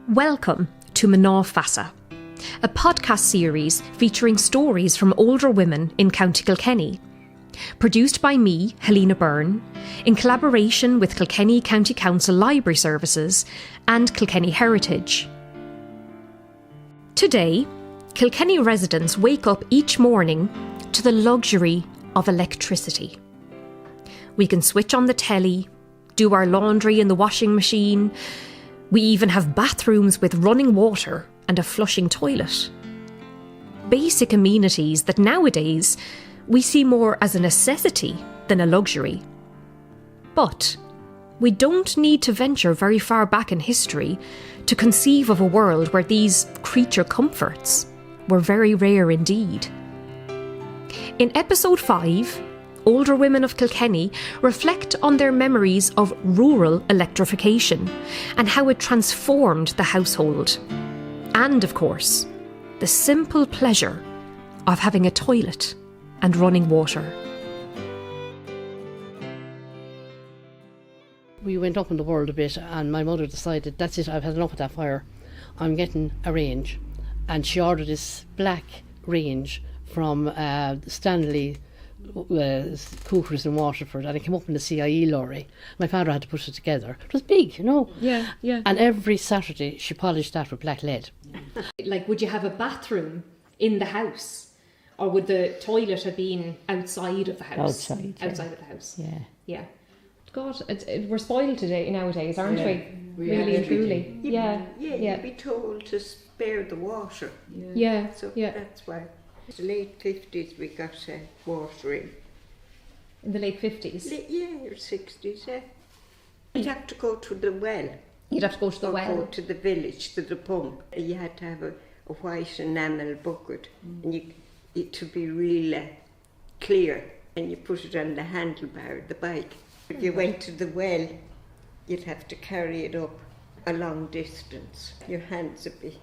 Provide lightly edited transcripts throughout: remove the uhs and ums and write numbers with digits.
Welcome to Mná Feasa, a podcast series featuring stories from older women in County Kilkenny. Produced by me, Helena Byrne, in collaboration with Kilkenny County Council Library Services and Kilkenny Heritage. Today, Kilkenny residents wake up each morning to the luxury of electricity. We can switch on the telly, do our laundry in the washing machine. We even have bathrooms with running water and a flushing toilet. Basic amenities that nowadays we see more as a necessity than a luxury. But we don't need to venture very far back in history to conceive of a world where these creature comforts were very rare indeed. In episode 5, older women of Kilkenny reflect on their memories of rural electrification and how it transformed the household. And, of course, the simple pleasure of having a toilet and running water. We went up in the world a bit and my mother decided, that's it, I've had enough of that fire. I'm getting a range. And she ordered this black range from Stanley cookers in Waterford, and it came up in the CIE lorry. My father had to put it together. It was big, you know. Yeah. And every Saturday she polished that with black lead. Like, would you have a bathroom in the house? Or would the toilet have been outside of the house? Outside of the house. Yeah. God, we're spoiled today nowadays, aren't we? Really and truly. You'd be told to spare the water. So that's why. In the late 50s we got water in. In the late 50s? Or 60s, yeah. You'd have to go to the well. You'd have to go to the well? Go to the village, to the pump. You had to have a white enamel bucket, and it to be real clear, and you put it on the handlebar of the bike. If you went to the well, you'd have to carry it up a long distance. Your hands would be...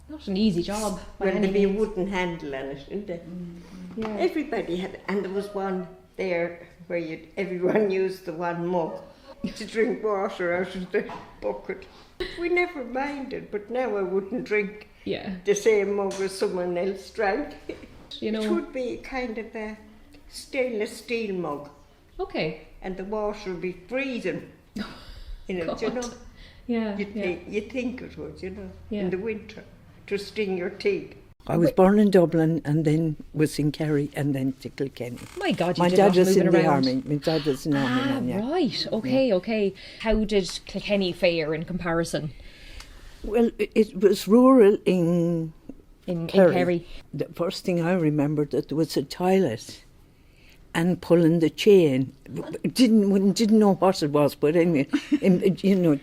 Not an easy job. There'd be a wooden handle on it, isn't it? Yeah. Everybody had, and there was one there where everyone used the one mug to drink water out of the bucket. We never minded, but now I wouldn't drink the same mug as someone else drank. You know, it would be kind of a stainless steel mug. Okay. And the water would be freezing in it, God. you know. You think it would, in the winter, to sting your teeth. I was born in Dublin and then was in Kerry and then to Kilkenny. My God, my dad was in the army. My dad was in the army. Right. Okay. How did Kilkenny fare in comparison? Well, it was rural in Kerry. The first thing I remembered that there was a toilet and pulling the chain. Didn't know what it was, but anyway,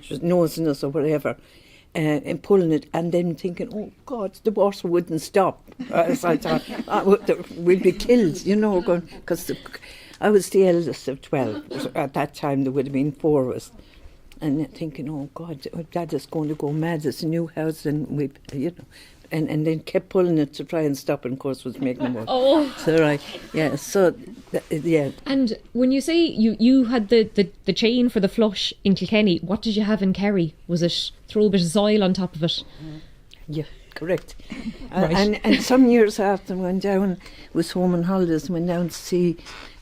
just nosing us or whatever. And pulling it and then thinking, oh God, the water wouldn't stop. As I thought, we'd be killed, because I was the eldest of 12. At that time there would have been 4 of us. And thinking, oh God, Dad is going to go mad. It's a new house and and then kept pulling it to try and stop it, and of course was making it work. And when you say you had the chain for the flush in Kilkenny, what did you have in Kerry? Was it throw a bit of soil on top of it? Yeah, correct. Right. And some years after, went down, was home on holidays, went down to see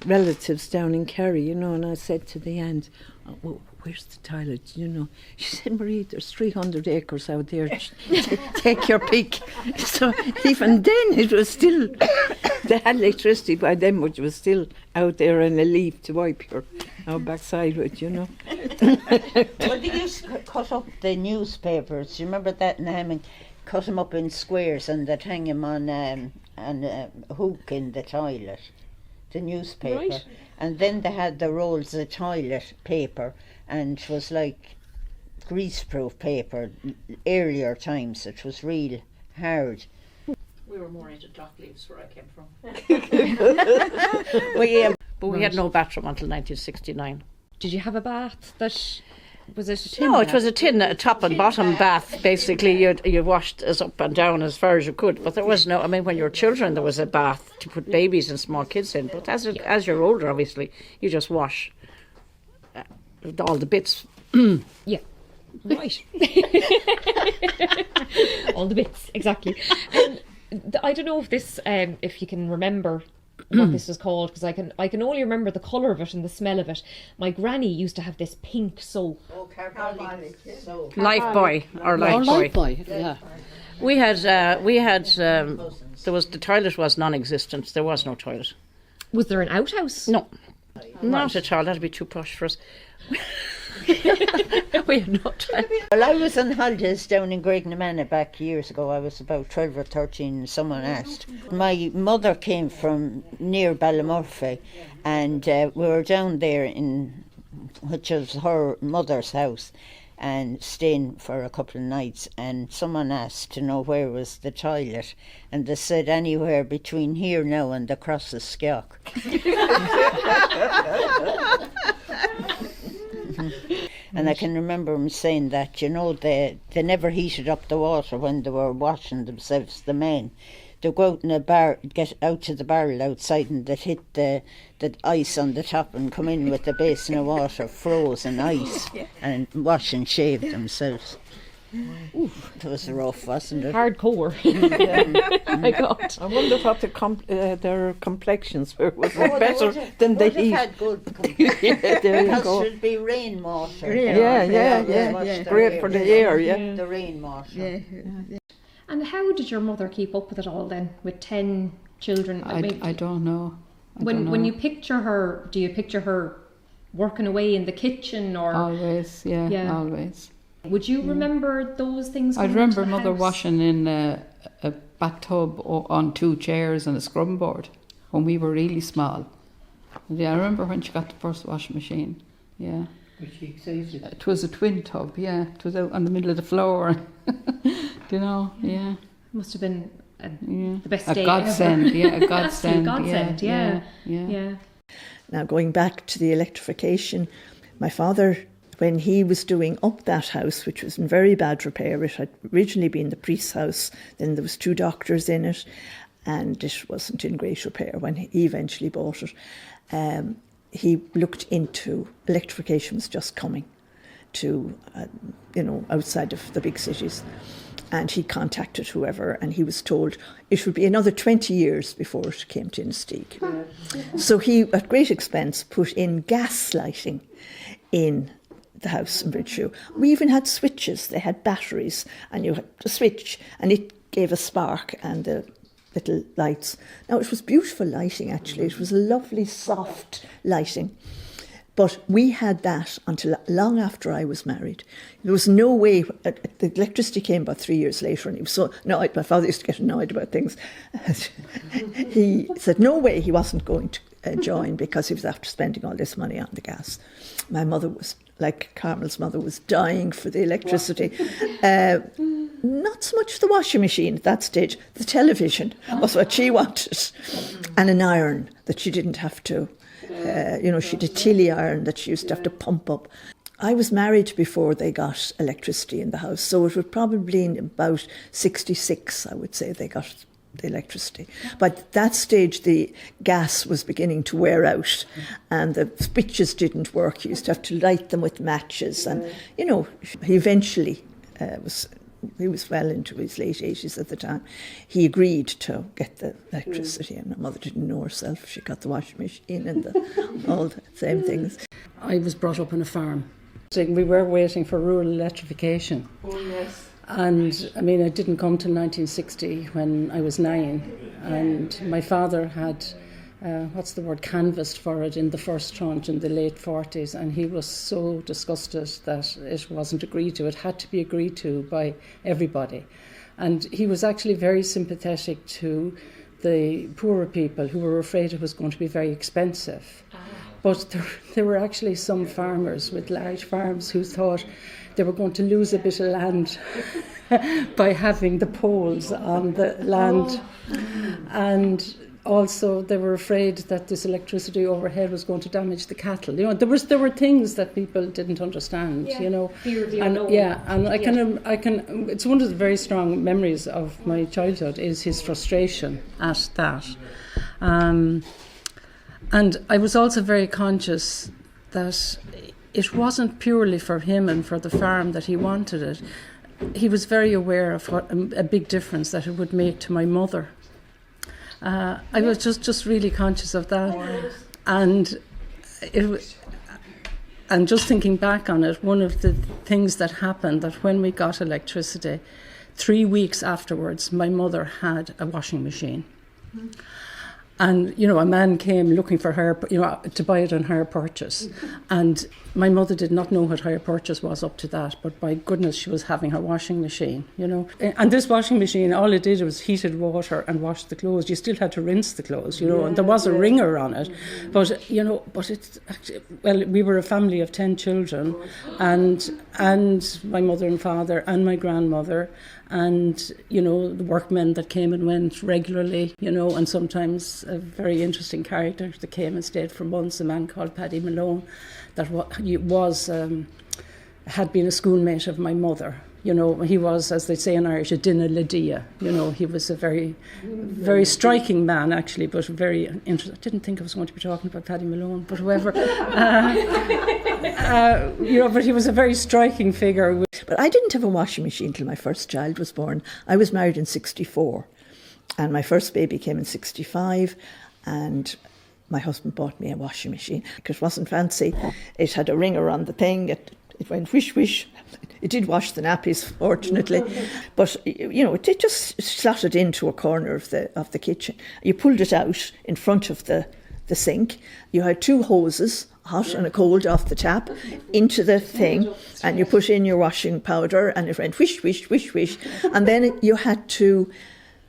relatives down in Kerry, and I said to the aunt, well, where's the toilet, She said, Marie, there's 300 acres out there. Take your pick. So even then, it was still, they had electricity by then, but it was still out there in a leaf to wipe our backside with, Well, they used to cut up the newspapers. You remember that in cut them up in squares and they'd hang them on a hook in the toilet, the newspaper. Right. And then they had the rolls of toilet paper, and it was like greaseproof paper. Earlier times, it was real hard. We were more into dock leaves where I came from. But we had no bathroom until 1969. Did you have a bath that... Was it a tin No, bath? it was a top and bottom bath. Basically, you washed us up and down as far as you could. But there was no, when you were children, there was a bath to put babies and small kids in. But as you're older, obviously, you just wash all the bits. Yeah. Right. All the bits, exactly. I don't know if this, if you can remember what this was called, because I can only remember the colour of it and the smell of it. My granny used to have this pink soap. Oh, carbolic soap. Lifebuoy or Lifebuoy. Yeah. We had there was, the toilet was non-existent. There was no toilet. Was there an outhouse? No, not at all. That'd be too posh for us. We had no toilet. Well, I was on holidays down in Graignamana back years ago. I was about 12 or 13. Someone asked. My mother came from near Ballymurphy, and we were down there which was her mother's house, and staying for a couple of nights, and someone asked to know where was the toilet, and they said anywhere between here now and the Cross of Skeoch. And I can remember them saying that, you know, they never heated up the water when they were washing themselves, the men. They'd go out in a bar, get out to the barrel outside, and they'd hit the ice on the top and come in with a basin of water, frozen ice, and wash and shave themselves. Oof, it was rough, wasn't it? Hardcore. My God. I wonder what their complexions were. Was it better than the heat? Had good complexion. Yeah, there you Because go. it would be rainwater. Yeah. Great for the air, yeah. The rainwater. And how did your mother keep up with it all then, with 10 children? I don't know. When you picture her, do you picture her working away in the kitchen or? Always, yeah. Always. Would you remember those things? I coming remember into the Mother house? washing in a bathtub on 2 chairs and a scrum board when we were really small. Yeah, I remember when she got the first washing machine. Yeah. It was a twin tub, yeah. It was out on the middle of the floor. You know, yeah. Must have been the best day A godsend, ever. yeah, a godsend. Absolute godsend, yeah. Now, going back to the electrification, my father, when he was doing up that house, which was in very bad repair, it had originally been the priest's house, then there was 2 doctors in it, and it wasn't in great repair when he eventually bought it. He looked into electrification was just coming to, outside of the big cities. And he contacted whoever, and he was told it would be another 20 years before it came to Inistioge. So he, at great expense, put in gas lighting in the house in Bridgeshoe. We even had switches. They had batteries, and you had a switch, and it gave a spark, and the little lights. Now, it was beautiful lighting, actually. It was lovely, soft lighting. But we had that until long after I was married. There was no way, the electricity came about 3 years later, and he was so annoyed. My father used to get annoyed about things. He said no way he wasn't going to join because he was after spending all this money on the gas. My mother was, like Carmel's mother, was dying for the electricity. Not so much the washing machine at that stage, the television was what she wanted, and an iron that she didn't have to. She had a tilly iron that she used to have to pump up. I was married before they got electricity in the house, so it was probably in about 66, I would say, they got the electricity. But at that stage, the gas was beginning to wear out, and the switches didn't work. You used to have to light them with matches, and, he eventually he was well into his late 80s at the time. He agreed to get the electricity, and my mother didn't know herself. She got the washing machine and all the same things. I was brought up on a farm. So we were waiting for rural electrification. Oh, yes. And, it didn't come till 1960 when I was 9. And my father had, canvassed for it in the first tranche in the late 40s. And he was so disgusted that it wasn't agreed to. It had to be agreed to by everybody. And he was actually very sympathetic to the poorer people who were afraid it was going to be very expensive. But there were actually some farmers with large farms who thought they were going to lose a bit of land by having the poles on the land. And also they were afraid that this electricity overhead was going to damage the cattle. There were things that people didn't understand, Fear of the and unknown. I can it's one of the very strong memories of my childhood is his frustration at that. And I was also very conscious that it wasn't purely for him and for the farm that he wanted it. He was very aware of what a big difference that it would make to my mother. I was just really conscious of that. And and just thinking back on it, one of the things that happened, that when we got electricity, 3 weeks afterwards, my mother had a washing machine. And, a man came looking for her, to buy it on hire purchase. And my mother did not know what hire purchase was up to that, but by goodness, she was having her washing machine, And this washing machine, all it did was heated water and washed the clothes. You still had to rinse the clothes, and there was a wringer on it. But, but it's actually, well, we were a family of 10 children, and my mother and father and my grandmother, and, the workmen that came and went regularly, and sometimes a very interesting character that came and stayed for months, a man called Paddy Malone, that had been a schoolmate of my mother. He was, as they say in Irish, a dinna lidia. He was a very, very striking man, actually, but very interesting. I didn't think I was going to be talking about Paddy Malone, but whoever. But he was a very striking figure. But I didn't have a washing machine till my first child was born. I was married in 1964, and my first baby came in 1965, and my husband bought me a washing machine because it wasn't fancy. It had a wringer on the thing. It went whish whish. It did wash the nappies, fortunately, but it just slotted into a corner of the kitchen. You pulled it out in front of the sink. You had 2 hoses, hot and a cold, off the tap into the thing, and you put in your washing powder, and it went whish whish whish whish, and then you had to.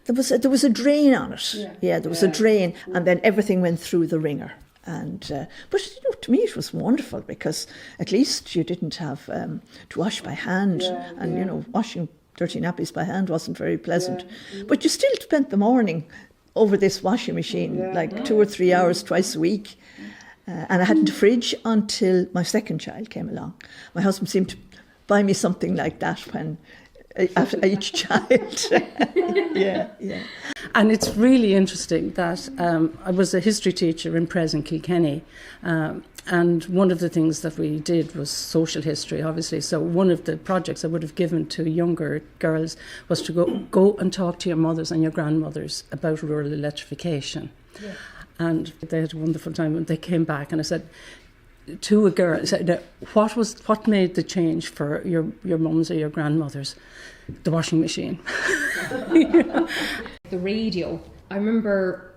There was a drain on it. Yeah, there was a drain, and then everything went through the wringer. And but to me it was wonderful because at least you didn't have to wash by hand, and washing dirty nappies by hand wasn't very pleasant. But you still spent the morning over this washing machine, like 2 or 3 hours twice a week. And I hadn't a fridge until my second child came along. My husband seemed to buy me something like that when after each child. yeah. And it's really interesting that I was a history teacher in present Kilkenny, and one of the things that we did was social history, obviously. So one of the projects I would have given to younger girls was to go and talk to your mothers and your grandmothers about rural electrification. Yeah. And they had a wonderful time when they came back, and I said to a girl, I said, what made the change for your mums or your grandmothers? The washing machine. The radio. I remember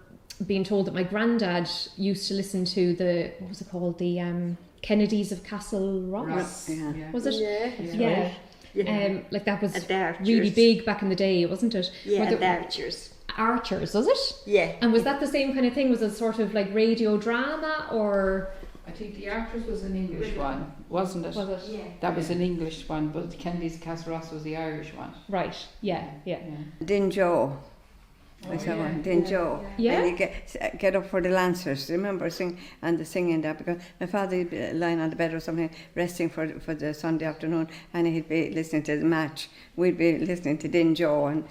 being told that my granddad used to listen to what was it called? The Kennedys of Castle Ross. Yeah. Was it? Yeah. Like that was really big back in the day, wasn't it? Yeah, the Archers. Archers, was it? Yeah. And was that the same kind of thing? Was it sort of like radio drama, or? I think the Archers was an English one, wasn't it? Was it? Yeah. That was an English one, but the Kennedy's Castle Ross was the Irish one. Right, yeah. Din Joe. Din Joe. Yeah. And you get up for the Lancers. Remember singing that, because my father would be lying on the bed or something, resting for the Sunday afternoon, and he'd be listening to the match. We'd be listening to Din Joe and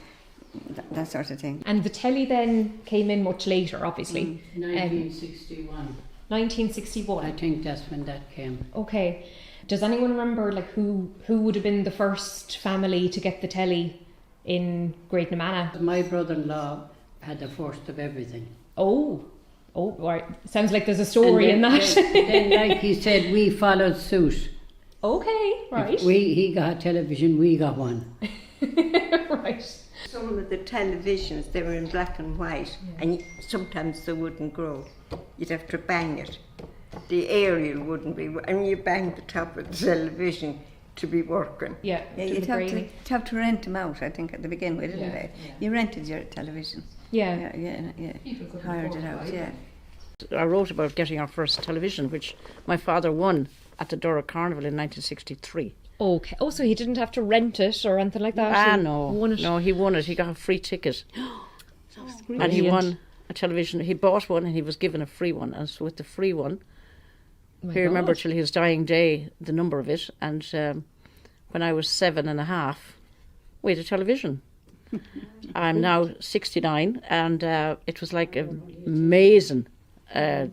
that sort of thing. And the telly then came in much later, obviously. 1961. 1961. I think that's when that came. Okay. Does anyone remember who would have been the first family to get the telly in Great Namana? My brother-in-law had the first of everything. Oh, right. Sounds like there's a story in that. Then, like he said, we followed suit. Okay, right. He got a television, we got one. Right. Some of the televisions, they were in black and white, and sometimes they wouldn't grow. You'd have to bang it. The aerial wouldn't be, and you bang the top of the television to be working. Yeah, you'd have to rent them out, I think, at the beginning, didn't they? Yeah. You rented your television. Yeah. Hired it out, yeah. I wrote about getting our first television, which my father won at the Dora Carnival in 1963. Okay. Oh, so he didn't have to rent it or anything like that? No, he won it. He got a free ticket. And he won a television. He bought one and he was given a free one. And so with the free one, he remembered till his dying day the number of it. And when I was 7.5, we had a television. I'm now 69, and it was like amazing, the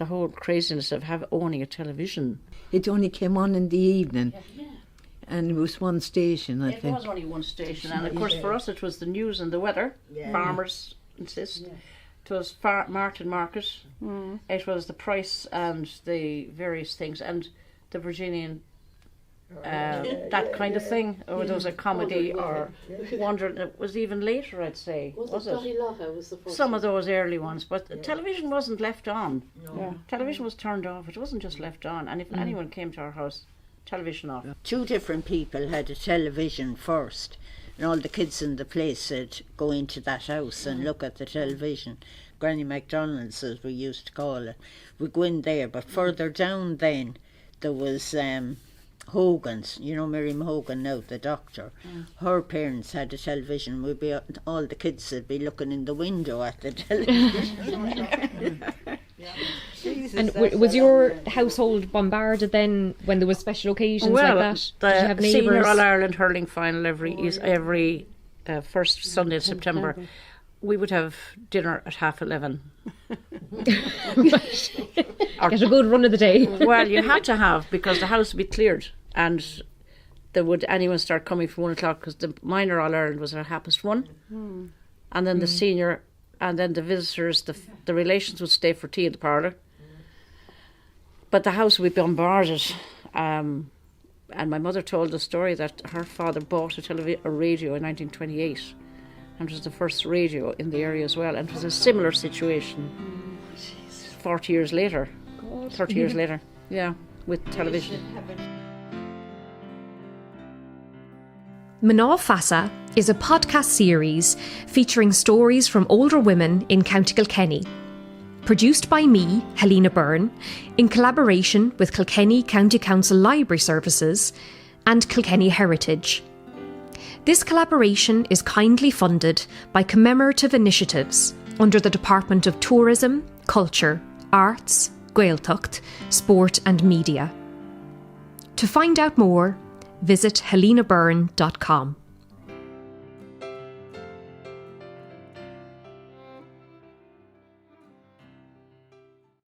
whole craziness of owning a television. It only came on in the evening. And it was one station, I think. It was only one station, and of course for us it was the news and the weather. Farmers insist. It was Martin Market. It was the price and the various things, and the Virginian, that kind of thing. Or there was a comedy or wondering. It was even later, I'd say. Was it? Was the first Some of those early ones, but television wasn't left on. No. Television was turned off. It wasn't just left on, and if anyone came to our house, television off. Two different people had a television first, and all the kids in the place would go into that house and look at the television. Granny MacDonald's, as we used to call it. We'd go in there, but further down then there was Hogan's, you know Miriam Hogan now, the doctor. Her parents had a television. We'd be, all the kids would be looking in the window at the television. And was your household bombarded then when there was special occasions like that? Did you have The Senior neighbours? All-Ireland hurling final every first Sunday in September. We would have dinner at 11:30. Get a good run of the day. Well, you had to have, because the house would be cleared, and would anyone start coming from 1 o'clock, because the minor All-Ireland was at 1:30, and then the senior, and then the visitors, the relations would stay for tea in the parlour. But the house would be bombarded. And my mother told the story that her father bought a radio in 1928, and it was the first radio in the area as well, and it was a similar situation 40 years later, 30 years later, with television. Mná Feasa is a podcast series featuring stories from older women in County Kilkenny. Produced by me, Helena Byrne, in collaboration with Kilkenny County Council Library Services and Kilkenny Heritage. This collaboration is kindly funded by commemorative initiatives under the Department of Tourism, Culture, Arts, Gaeltacht, Sport and Media. To find out more, visit helenabyrne.com.